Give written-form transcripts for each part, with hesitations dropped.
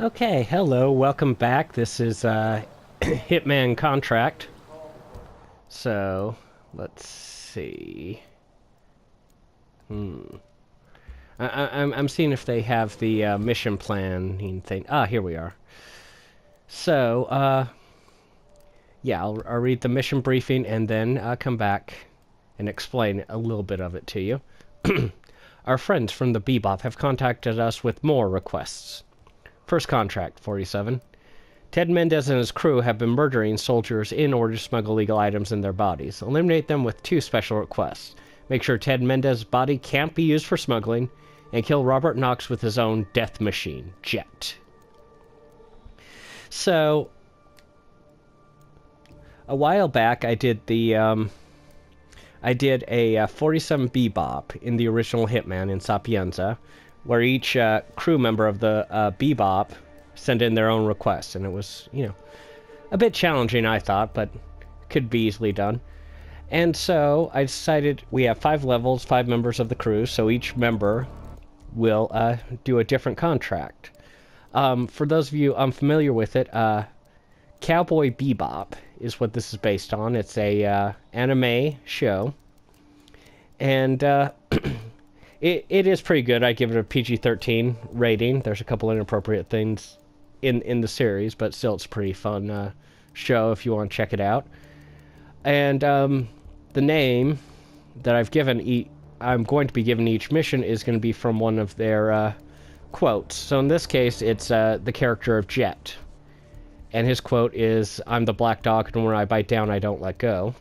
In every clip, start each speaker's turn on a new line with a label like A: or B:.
A: Okay, hello, welcome back. This is Hitman Contract. So, let's see. I'm seeing if they have the mission planning thing. Ah, here we are. So, yeah, I'll read the mission briefing and then come back and explain a little bit of it to you. Our friends from the Bebop have contacted us with more requests. First contract, 47. Ted Mendez and his crew have been murdering soldiers in order to smuggle illegal items in their bodies. Eliminate them with two special requests. Make sure Ted Mendez's body can't be used for smuggling, and kill Robert Knox with his own death machine, Jet. So, a while back I did a 47 Bebop in the original Hitman in Sapienza, where each crew member of the Bebop sent in their own requests, and it was, a bit challenging, I thought, but could be easily done. And so I decided we have 5 levels, 5 members of the crew, so each member will do a different contract. For those of you unfamiliar with it, Cowboy Bebop is what this is based on. It's a anime show, and It is pretty good. I give it a PG-13 rating. There's a couple inappropriate things in the series, but still it's a pretty fun show if you want to check it out. And the name that I'm going to be giving each mission is going to be from one of their quotes. So in this case, it's the character of Jet. And his quote is, "I'm the black dog, and when I bite down, I don't let go."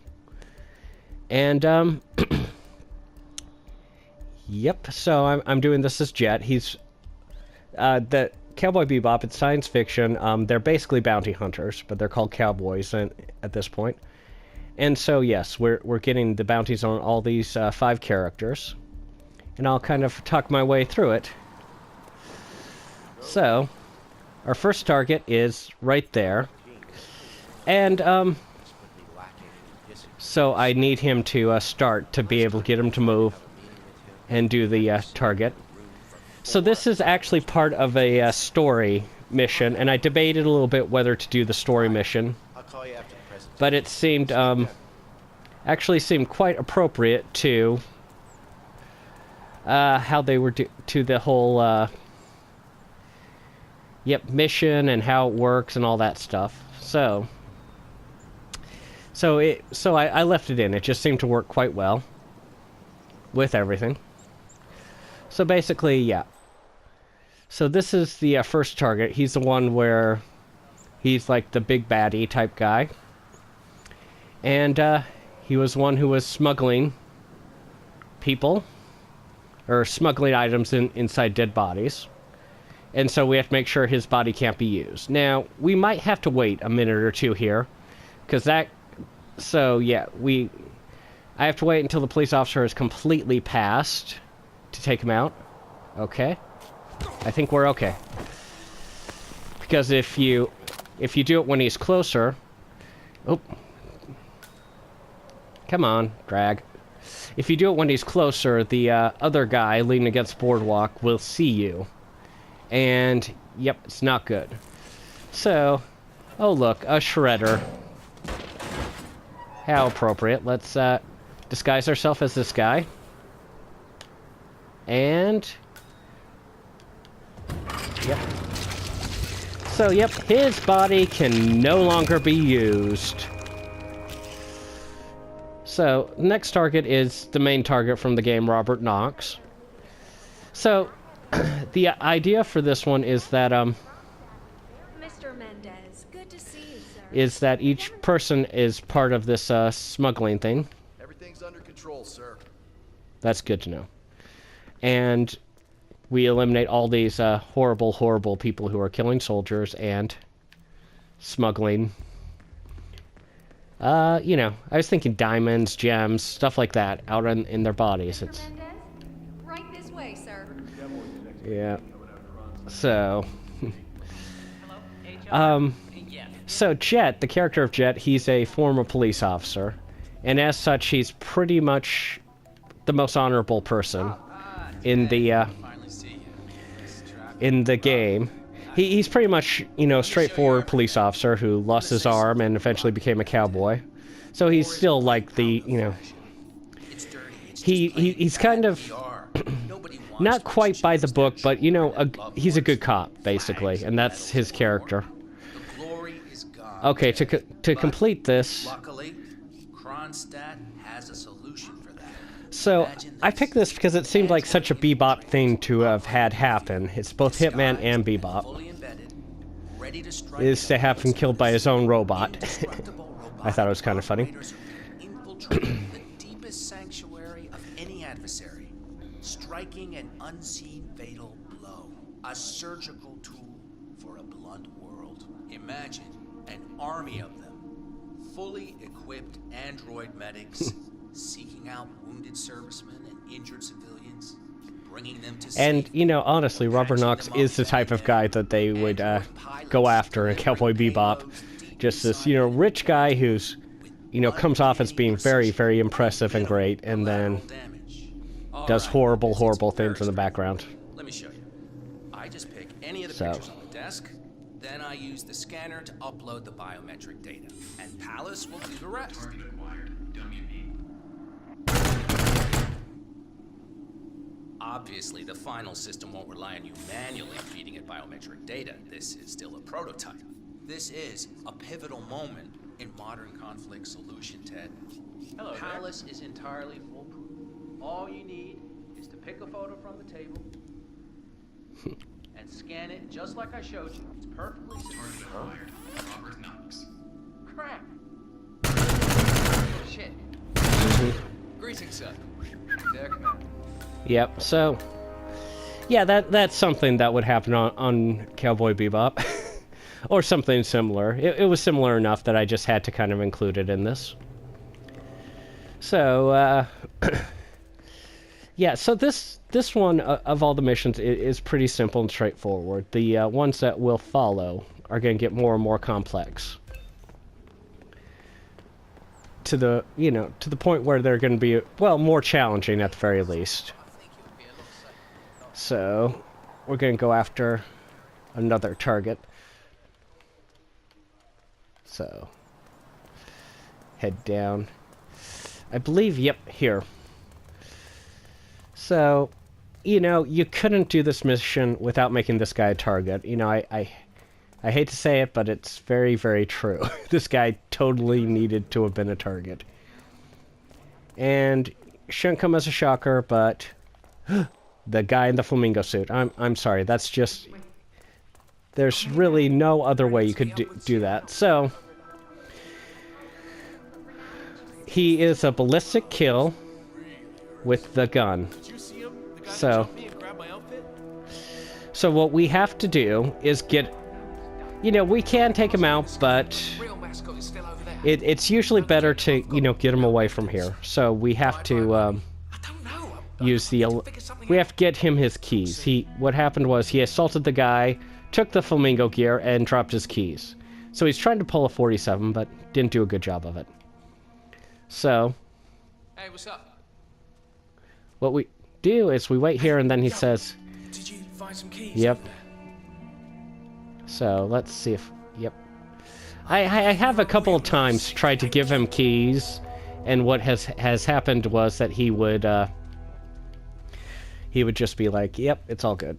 A: And yep, so I'm doing this as Jet. He's the Cowboy Bebop. It's science fiction. They're basically bounty hunters, but they're called cowboys at this point. And so yes, we're getting the bounties on all these 5 characters, and I'll kind of talk my way through it. So, our first target is right there, and so I need him to start to be able to get him to move and do the target. So this is actually part of a story mission, and I debated a little bit whether to do the story mission, but it seemed actually seemed quite appropriate to how they were to the whole mission and how it works and all that stuff. So I left it in. It just seemed to work quite well with everything. So basically, yeah. So this is the first target. He's the one where he's like the big baddie type guy. And he was one who was smuggling people, or smuggling items inside dead bodies. And so we have to make sure his body can't be used. Now, we might have to wait a minute or two here, because I have to wait until the police officer is completely passed to take him out. Okay. I think we're okay. Because if you do it when he's closer... Oh. Come on, drag. If you do it when he's closer, the other guy leaning against the boardwalk will see you. And, yep, it's not good. So, oh look, a shredder. How appropriate. Let's disguise ourselves as this guy. And... yep. So, yep, his body can no longer be used. So, next target is the main target from the game, Robert Knox. So, the idea for this one is that,
B: Mr. Mendez, good to see you, sir.
A: is that each person is part of this smuggling thing.
C: Everything's under control, sir.
A: That's good to know. And we eliminate all these horrible, horrible people who are killing soldiers and smuggling. I was thinking diamonds, gems, stuff like that out in their bodies.
B: Mr. Mendez, right this way, sir.
A: Yeah. So, so Jet, the character of Jet, he's a former police officer, and as such, he's pretty much the most honorable person in the game. he's pretty much, you know, straightforward police officer who lost his arm and eventually became a cowboy. So he's still like the, you know, he's kind of not quite by the book, but you know, he's a good cop basically, and that's his character. Okay, to complete this.
D: Luckily, Kronstadt has a solution for that.
A: So I picked this because it seemed like such a Bebop thing to have had happen. It's both Hitman and Bebop. Is to have him killed by his own robot. I thought it was kind of funny.
D: The deepest sanctuary of any adversary, striking an unseen fatal blow, a surgical tool for a blunt world. Imagine an army of them, fully equipped android medics, seeking out wounded servicemen and injured civilians, bringing them to safety.
A: And, you know, honestly, Robert Knox is the type of guy that they would go after in Cowboy Bebop. Just this, you know, rich guy who's, you know, comes off as being very, very impressive and great, and then does horrible, horrible things in the background.
D: Let me show you. I just pick any of the pictures on the desk, then I use the scanner to upload the biometric data, and Palace will do the rest. Obviously, the final system won't rely on you manually feeding it biometric data. This is still a prototype. This is a pivotal moment in modern conflict solution, Ted.
E: Hello,
D: Palace is entirely foolproof. All you need is to pick a photo from the table and scan it just like I showed you. It's perfectly simple.
E: Robert Knox.
D: Crack.
E: Oh, shit. Greetings, sir. Their command.
A: Yep, so... yeah, that's something that would happen on Cowboy Bebop. Or something similar. It was similar enough that I just had to kind of include it in this. So, yeah, so this one, of all the missions, is pretty simple and straightforward. The ones that will follow are going to get more and more complex. To the, you know, to the point where they're going to be, well, more challenging at the very least. So, we're going to go after another target. So, head down. I believe, yep, here. So, you know, you couldn't do this mission without making this guy a target. You know, I hate to say it, but it's very, very true. This guy totally needed to have been a target. And shouldn't come as a shocker, but the guy in the flamingo suit. I'm sorry, that's just... there's really no other way you could do that. So, he is a ballistic kill with the gun. So what we have to do is get... you know, we can take him out, but it's usually better to, you know, get him away from here. So we have to use the... we have to get him his keys. What happened was he assaulted the guy, took the flamingo gear, and dropped his keys. So he's trying to pull a 47, but didn't do a good job of it. So...
E: hey, what's up?
A: what we do is we wait here, and then he says...
E: did you find some keys?
A: Yep. So, let's see if... yep. I have a couple of times tried to give him keys, and what has happened was that he would just be like, yep, it's all good.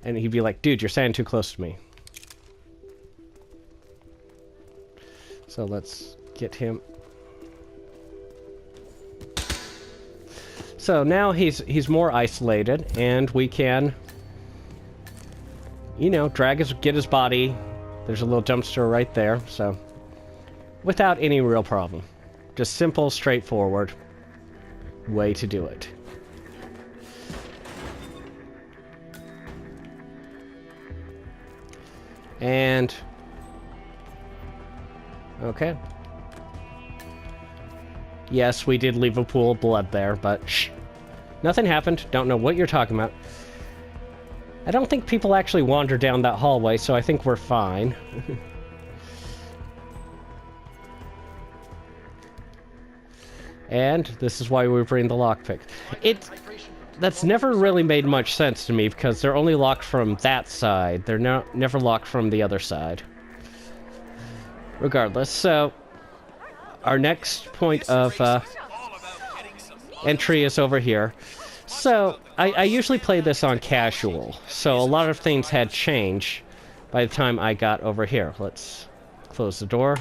A: And he'd be like, dude, you're standing too close to me. So let's get him... so now he's more isolated, and we can... you know, get his body. There's a little dumpster right there, so... without any real problem. Just simple, straightforward way to do it. And... okay. Yes, we did leave a pool of blood there, but shh. Nothing happened. Don't know what you're talking about. I don't think people actually wander down that hallway, so I think we're fine. And this is why we bring the lockpick. that's never really made much sense to me because they're only locked from that side. They're never locked from the other side. Regardless, so our next point of entry is over here. So I usually play this on casual, so a lot of things had changed by the time I got over here. Let's close the door.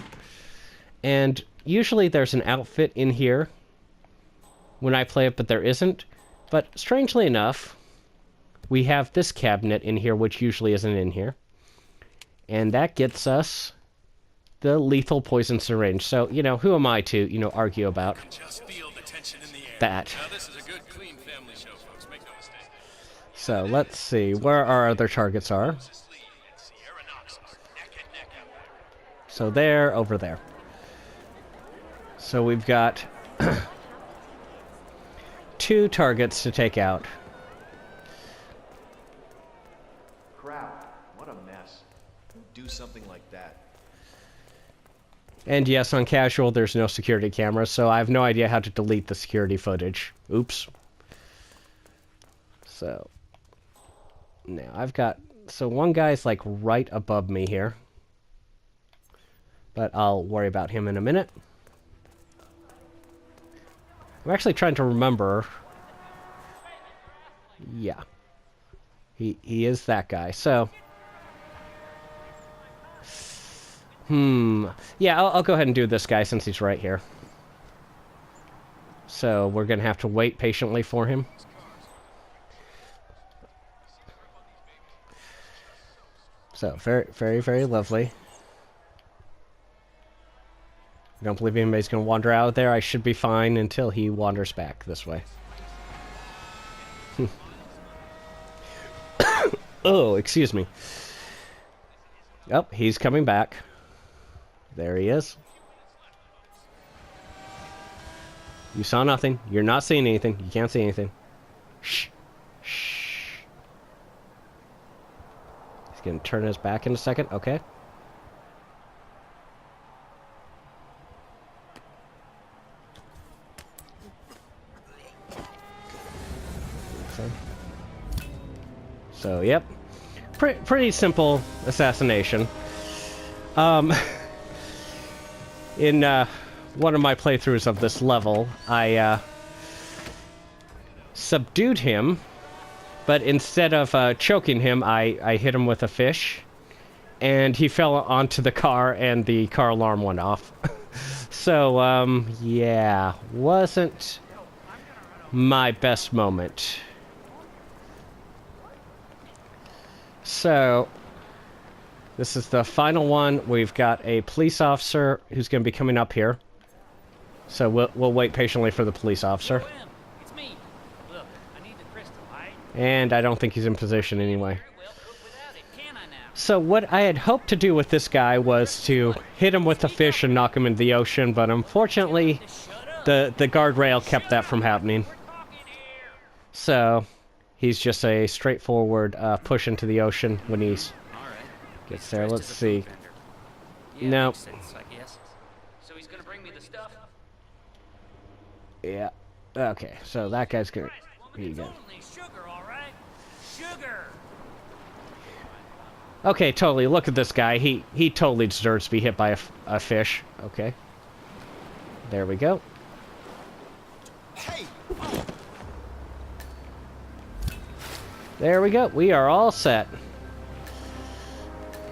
A: And usually there's an outfit in here when I play it, but there isn't. But strangely enough, we have this cabinet in here, which usually isn't in here. And that gets us the lethal poison syringe. So, you know, who am I to, you know, argue about that?
F: Now, this is a good, clean family show, folks. Make no mistake.
A: So, let's see where our other targets are. So there, over there. So we've got 2 targets to take out.
C: Crap, what a mess. Do something like that.
A: And yes, on casual, there's no security cameras, so I have no idea how to delete the security footage. Oops. So, now I've got... So one guy's like right above me here. But I'll worry about him in a minute. I'm actually trying to remember. Yeah. He is that guy, so... Yeah, I'll go ahead and do this guy since he's right here. So we're going to have to wait patiently for him. So, very, very, very lovely. I don't believe anybody's going to wander out there. I should be fine until he wanders back this way. Oh, excuse me. Oh, he's coming back. There he is. You saw nothing. You're not seeing anything. You can't see anything. Shh. Shh. He's going to turn his back in a second. Okay. So, yep. Pretty simple assassination. In one of my playthroughs of this level, I subdued him, but instead of choking him, I hit him with a fish, and he fell onto the car, and the car alarm went off. So, yeah, wasn't my best moment. So, this is the final one. We've got a police officer who's going to be coming up here. So we'll wait patiently for the police officer.
G: It's me. Look, I need the crystal, right?
A: And I don't think he's in position anyway.
G: Very well, cook without it, can I now?
A: So what I had hoped to do with this guy was to hit him with the fish and knock him into the ocean, but unfortunately, the guardrail kept that from happening. So he's just a straightforward push into the ocean when he's gets there. Let's see.
G: Yeah,
A: No.
G: makes sense, I guess. So he's gonna bring me the stuff?
A: Yeah. Okay. So that guy's gonna.
G: Well,
A: Here you
G: it's
A: go.
G: only sugar, all right? Sugar.
A: Okay, totally. Look at this guy. He totally deserves to be hit by a fish. Okay. There we go.
C: Hey!
A: There we go. We are all set.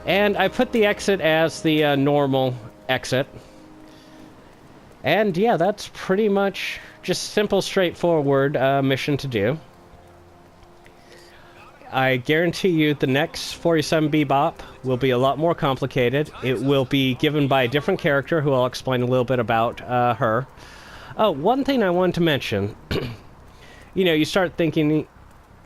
A: And I put the exit as the normal exit. And yeah, that's pretty much just simple, straightforward mission to do. I guarantee you the next 47 Bebop will be a lot more complicated. It will be given by a different character who I'll explain a little bit about her. Oh, one thing I wanted to mention. You know, you start thinking,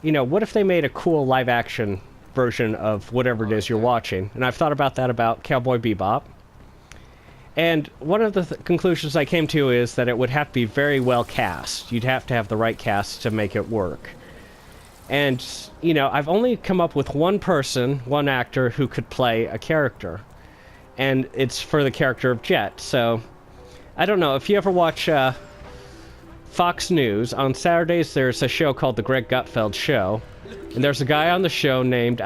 A: you know, what if they made a cool live-action version of whatever it is you're watching? And I've thought about that about Cowboy Bebop. And one of the conclusions I came to is that it would have to be very well cast. You'd have to have the right cast to make it work. And, you know, I've only come up with one person, one actor, who could play a character. And it's for the character of Jet. So, I don't know, if you ever watch Fox News. On Saturdays, there's a show called The Greg Gutfeld Show. And there's a guy on the show named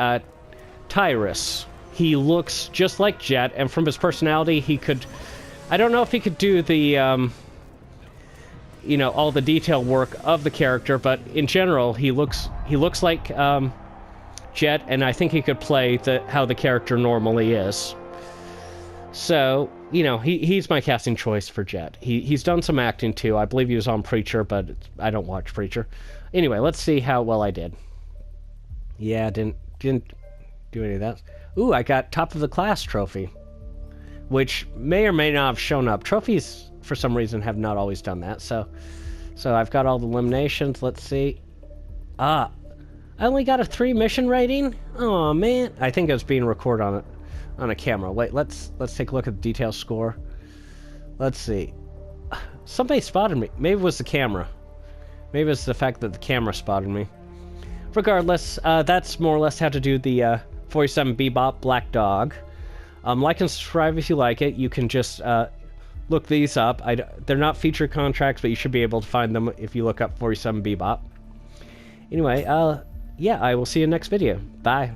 A: Tyrus. He looks just like Jet, and from his personality, he could... I don't know if he could do the, you know, all the detail work of the character, but in general, he looks like Jet, and I think he could play how the character normally is. So, you know, he's my casting choice for Jet. He's done some acting too. I believe he was on Preacher, but I don't watch Preacher. Anyway, let's see how well I did. Yeah, didn't do any of that. Ooh, I got top of the class trophy, which may or may not have shown up. Trophies, for some reason, have not always done that. So I've got all the eliminations. Let's see. I only got a 3 mission rating. Oh man, I think it was being recorded on a camera. Wait, let's take a look at the detail score. Let's see. Somebody spotted me. Maybe it was the camera. Maybe it's the fact that the camera spotted me. Regardless, that's more or less how to do the 47 Bebop Black Dog. Like and subscribe if you like it. You can just look these up. They're not featured contracts, but you should be able to find them if you look up 47 Bebop. Anyway, yeah, I will see you in the next video. Bye.